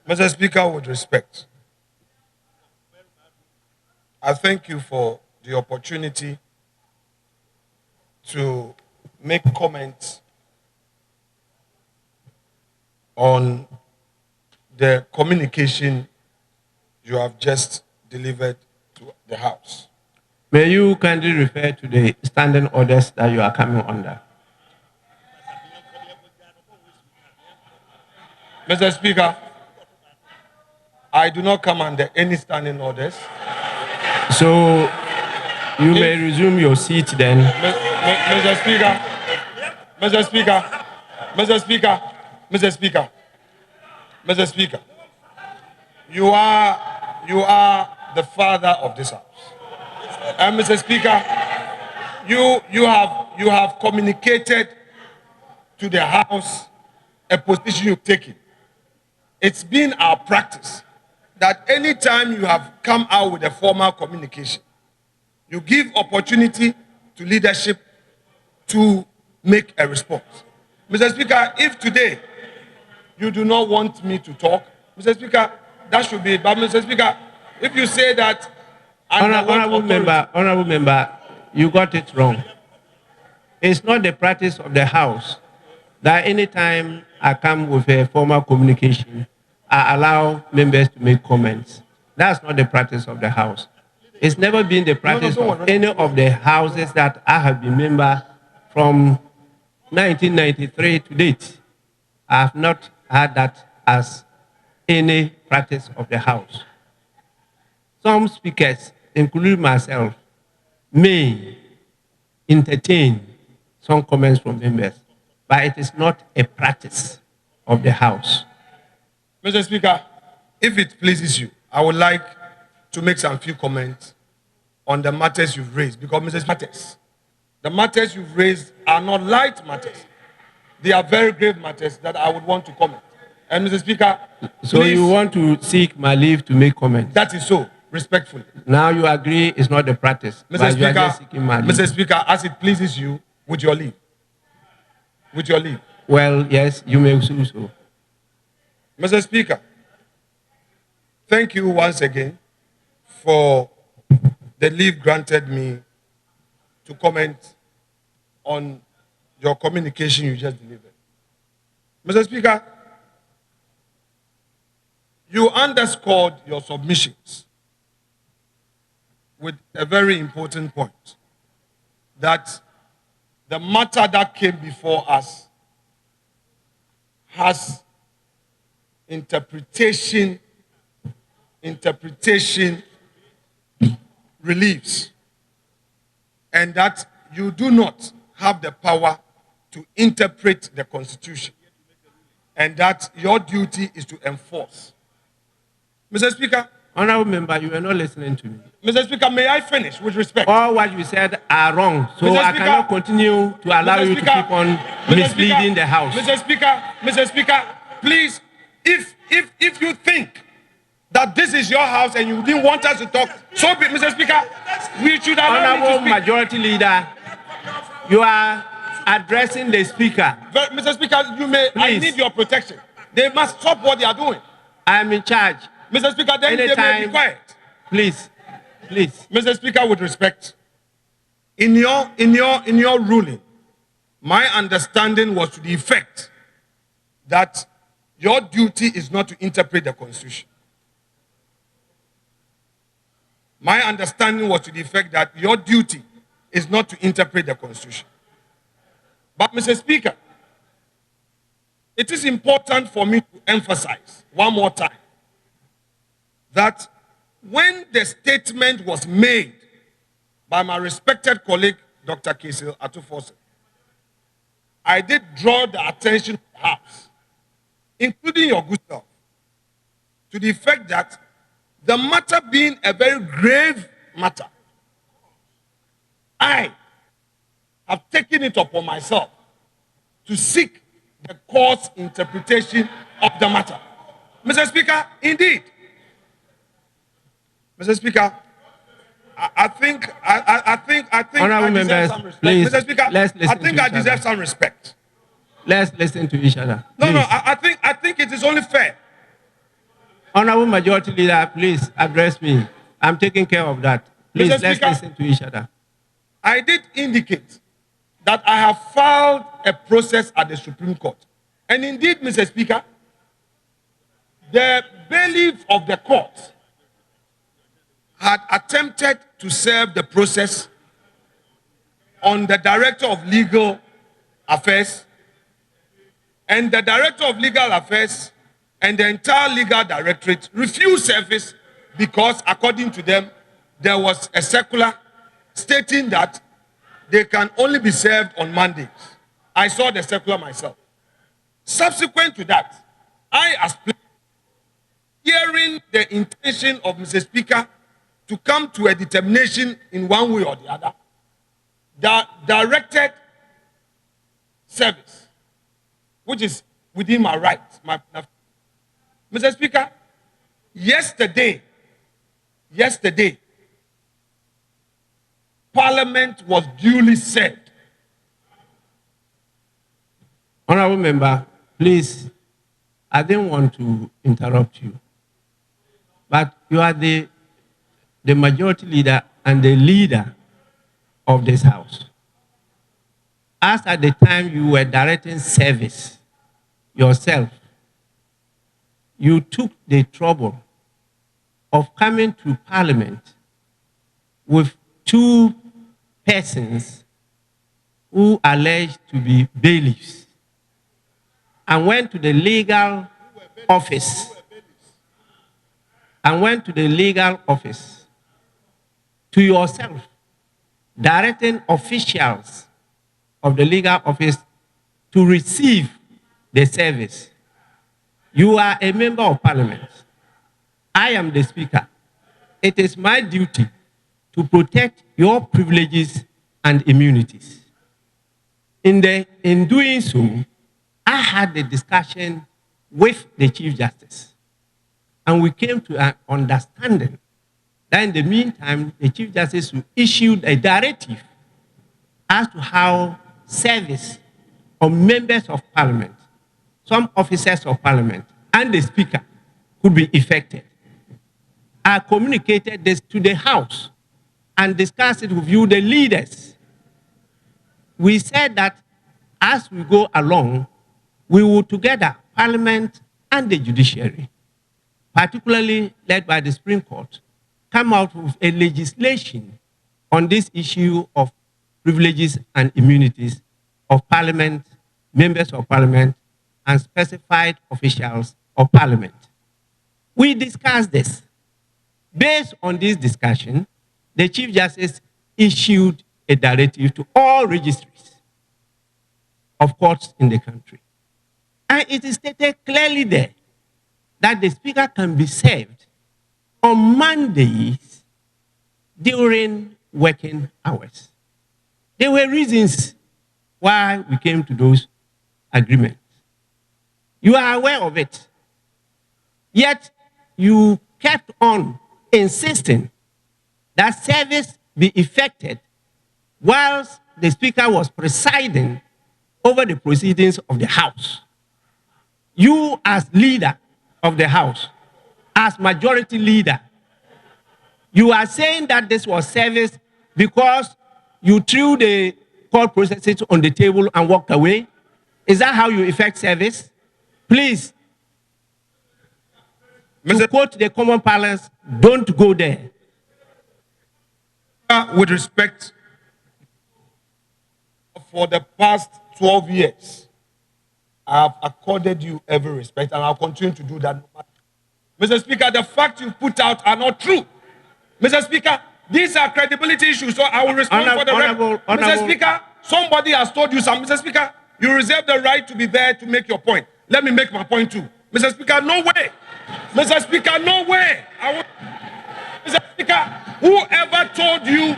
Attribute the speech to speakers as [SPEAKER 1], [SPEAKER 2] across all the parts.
[SPEAKER 1] Mr. Speaker, with respect, I thank you for the opportunity to make comments on the communication you have just delivered to the House.
[SPEAKER 2] May you kindly refer to the standing orders that you are coming under.
[SPEAKER 1] Mr. Speaker, I do not come under any standing orders.
[SPEAKER 2] So you may resume your seat then.
[SPEAKER 1] Mr. Speaker, Mr. Speaker, Mr. Speaker, Mr. Speaker, Mr. Speaker, you are the father of this House. And Mr. Speaker, you have communicated to the House a position you've taken. It's been our practice that any time you have come out with a formal communication, you give opportunity to leadership to make a response. Mr. Speaker, if today you do not want me to talk, Mr. Speaker, that should be it. But Mr. Speaker, if you say that...
[SPEAKER 2] Honorable member, you got it wrong. It's not the practice of the House that any time I come with a formal communication, I allow members to make comments. That's not the practice of the House. It's never been the practice of any of the houses that I have been member from 1993 to date. I have not had that as any practice of the House. Some speakers, including myself, may entertain some comments from members, but it is not a practice of the House.
[SPEAKER 1] Mr. Speaker, if it pleases you, I would like to make some few comments on the matters you've raised, because Mr. Matters, the matters you've raised are not light matters. They are very grave matters that I would want to comment. And Mr. Speaker,
[SPEAKER 2] so please, you want to seek my leave to make comments?
[SPEAKER 1] That is so, respectfully.
[SPEAKER 2] Now you agree it's not the practice.
[SPEAKER 1] Mr. Speaker, as it pleases you, with your leave. With your leave.
[SPEAKER 2] Well, yes, you may do so.
[SPEAKER 1] Mr. Speaker, thank you once again for the leave granted me to comment on your communication you just delivered. Mr. Speaker, you underscored your submissions with a very important point, that the matter that came before us has interpretation reliefs, and that you do not have the power to interpret the Constitution, and that your duty is to enforce. Mr. Speaker.
[SPEAKER 2] Honorable member, you are not listening to me.
[SPEAKER 1] Mr. Speaker, may I finish with respect?
[SPEAKER 2] All what you said are wrong, so I cannot continue to allow you to keep on misleading the House.
[SPEAKER 1] Mr. Speaker, please, if you think that this is your House and you didn't want us to talk, so be, Mr. Speaker, we should allow
[SPEAKER 2] Honorable Majority Leader, you are addressing the Speaker.
[SPEAKER 1] Mr. Speaker, you may. Please. I need your protection. They must stop what they are doing.
[SPEAKER 2] I am in charge.
[SPEAKER 1] Mr. Speaker, then they may be quiet.
[SPEAKER 2] Please.
[SPEAKER 1] Mr. Speaker, with respect, in your ruling, my understanding was to the effect that your duty is not to interpret the Constitution. My understanding was to the effect that your duty is not to interpret the Constitution. But, Mr. Speaker, it is important for me to emphasize one more time that when the statement was made by my respected colleague, Dr. Kesil Atufose, I did draw the attention of the House, including your good self, to the effect that the matter being a very grave matter, I have taken it upon myself to seek the court's interpretation of the matter. Mr. Speaker, indeed. Mr. Speaker, I think
[SPEAKER 2] Honorable members, please,
[SPEAKER 1] Mr. Speaker, I think I deserve some respect.
[SPEAKER 2] Let's listen to each other.
[SPEAKER 1] No, I think it is only fair
[SPEAKER 2] Honorable Majority Leader, please address me. I'm taking care of that. Please, let's listen to each other.
[SPEAKER 1] I did indicate that I have filed a process at the Supreme Court. And indeed, Mr. Speaker, the bailiff of the court had attempted to serve the process on the Director of Legal Affairs, and the Director of Legal Affairs and the entire legal directorate refused service because, according to them, there was a circular stating that they can only be served on Mondays. I saw the circular myself. Subsequent to that, I, as hearing the intention of Mr. Speaker to come to a determination in one way or the other, that directed service, which is within my rights. Mr. Speaker, yesterday, Parliament was duly served.
[SPEAKER 2] Honorable Member, please, I didn't want to interrupt you, but you are the majority leader and the leader of this House. As at the time you were directing service yourself, you took the trouble of coming to Parliament with two persons who are alleged to be bailiffs and went to the legal office to yourself, directing officials of the legal office to receive the service. You are a member of Parliament. I am the Speaker. It is my duty to protect your privileges and immunities. In doing so, I had a discussion with the Chief Justice, and we came to an understanding that in the meantime, the Chief Justice issued a directive as to how service of members of Parliament, some officers of Parliament, and the Speaker could be effected. I communicated this to the House and discussed it with you, the leaders. We said that as we go along, we will together, Parliament and the judiciary, particularly led by the Supreme Court, come out with a legislation on this issue of privileges and immunities of Parliament, members of Parliament, and specified officials of Parliament. We discussed this. Based on this discussion, the Chief Justice issued a directive to all registries of courts in the country. And it is stated clearly there that the Speaker can be served on Mondays during working hours. There were reasons why we came to those agreements. You are aware of it. Yet you kept on insisting that service be effected whilst the Speaker was presiding over the proceedings of the House. You, as leader of the House, as majority leader, you are saying that this was service because you threw the court processes on the table and walked away? Is that how you effect service? Please, to quote the common parlance, don't go there.
[SPEAKER 1] With respect, for the past 12 years, I have accorded you every respect, and I'll continue to do that. Mr. Speaker, the facts you put out are not true. Mr. Speaker, these are credibility issues, so I will respond for the record. Mr. Speaker, somebody has told you something. Mr. Speaker, you reserve the right to be there to make your point. Let me make my point too. Mr. Speaker, no way. Mr. Speaker, no way. Mr. Speaker, whoever told you,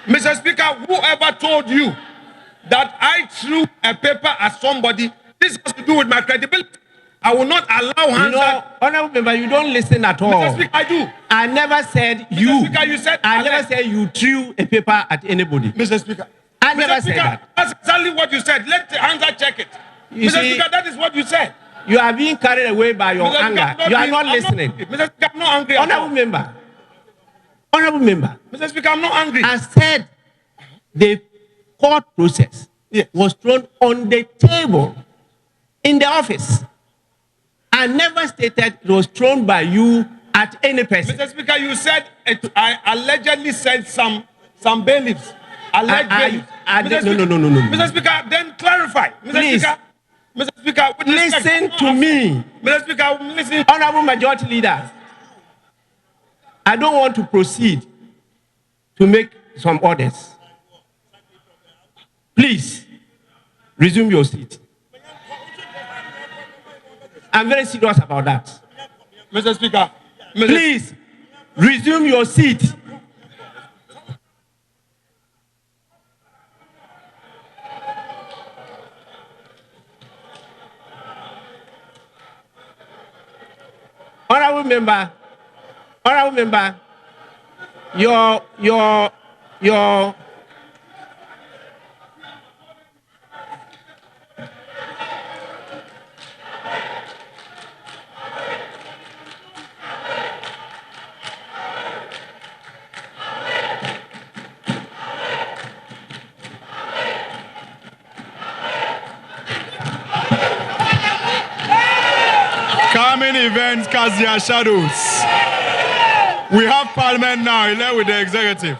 [SPEAKER 1] Mr. Speaker, whoever told you that I threw a paper at somebody, this has to do with my credibility. I will not allow hands.
[SPEAKER 2] Honorable Member, you don't listen at all.
[SPEAKER 1] Mr. Speaker, I do.
[SPEAKER 2] I never said you.
[SPEAKER 1] Mr. Speaker, you said
[SPEAKER 2] I never said you threw a paper at anybody.
[SPEAKER 1] Mr. Speaker,
[SPEAKER 2] I never said that.
[SPEAKER 1] That's exactly what you said. Let the answer check it. Mr. Speaker, that is what you said.
[SPEAKER 2] You are being carried away by your
[SPEAKER 1] Mr. Speaker,
[SPEAKER 2] anger. You are not listening.
[SPEAKER 1] Mr. Speaker, I'm not angry.
[SPEAKER 2] Honorable member. Honorable member.
[SPEAKER 1] Mr. Speaker, I'm not angry.
[SPEAKER 2] I said the court process was thrown on the table in the office. I never stated it was thrown by you at any person.
[SPEAKER 1] Mr. Speaker, you said I allegedly said some bailiffs. Alleged bailiffs.
[SPEAKER 2] No.
[SPEAKER 1] Mr. Speaker, then clarify.
[SPEAKER 2] Please.
[SPEAKER 1] Mr. Speaker, with respect,
[SPEAKER 2] Listen to me.
[SPEAKER 1] Mr. Speaker, listen.
[SPEAKER 2] Honorable Majority Leader, I don't want to proceed to make some orders. Please, resume your seat. I'm very serious about that.
[SPEAKER 1] Mr. Speaker.
[SPEAKER 2] Please, resume your seat. Honorable member, your
[SPEAKER 3] Coming events cast their shadows. We have Parliament now, elect with the executive.